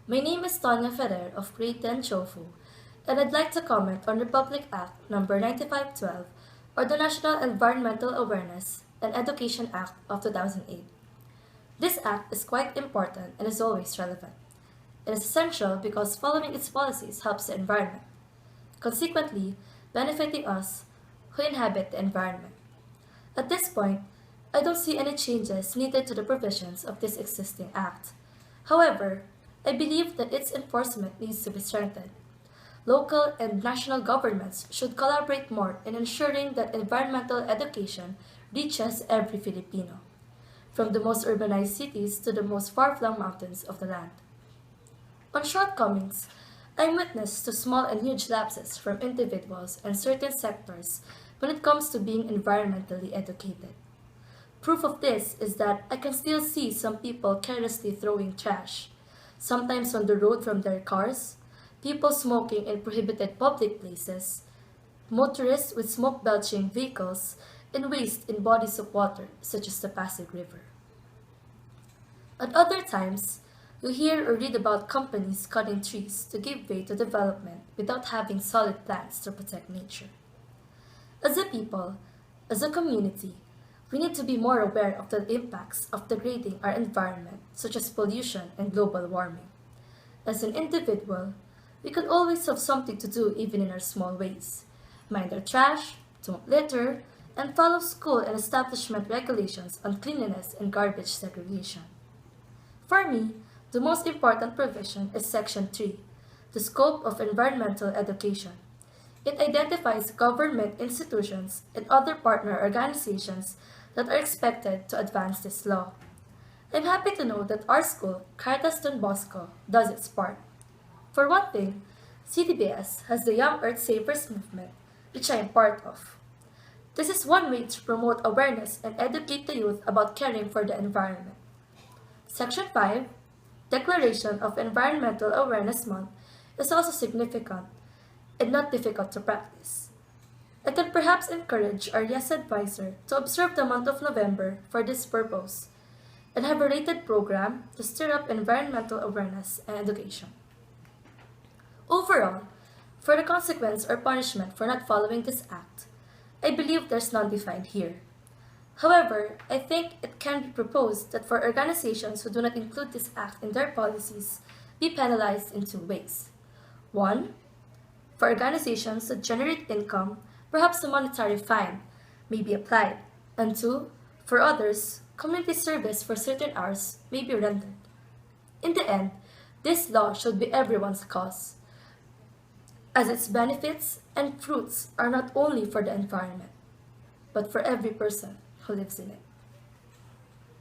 My name is Tonya Ferrer of Grade 10 Chofu, and I'd like to comment on Republic Act No. 9512, or the National Environmental Awareness and Education Act of 2008. This act is quite important and is always relevant. It is essential because following its policies helps the environment, consequently benefiting us who inhabit the environment. At this point, I don't see any changes needed to the provisions of this existing act. However, I believe that its enforcement needs to be strengthened. Local and national governments should collaborate more in ensuring that environmental education reaches every Filipino, from the most urbanized cities to the most far-flung mountains of the land. On shortcomings, I'm witness to small and huge lapses from individuals and certain sectors when it comes to being environmentally educated. Proof of this is that I can still see some people carelessly throwing trash, sometimes on the road from their cars, people smoking in prohibited public places, motorists with smoke-belching vehicles, and waste in bodies of water such as the Pasig River. At other times, you hear or read about companies cutting trees to give way to development without having solid plans to protect nature. As a people, as a community, we need to be more aware of the impacts of degrading our environment, such as pollution and global warming. As an individual, we could always have something to do even in our small ways. Mind our trash, don't litter, and follow school and establishment regulations on cleanliness and garbage segregation. For me, the most important provision is Section 3, the scope of environmental education. It identifies government institutions and other partner organizations that are expected to advance this law. I'm happy to know that our school, Caritas Don Bosco, does its part. For one thing, CDBS has the Young Earth Savers movement, which I am part of. This is one way to promote awareness and educate the youth about caring for the environment. Section 5, Declaration of Environmental Awareness Month, is also significant and not difficult to practice. I can perhaps encourage our YES advisor to observe the month of November for this purpose and have a rated program to stir up environmental awareness and education. Overall, for the consequence or punishment for not following this act, I believe there's none defined here. However, I think it can be proposed that for organizations who do not include this act in their policies, be penalized in two ways. One, for organizations that generate income, perhaps a monetary fine may be applied. And two, for others, community service for certain hours may be rendered. In the end, this law should be everyone's cause, as its benefits and fruits are not only for the environment, but for every person who lives in it.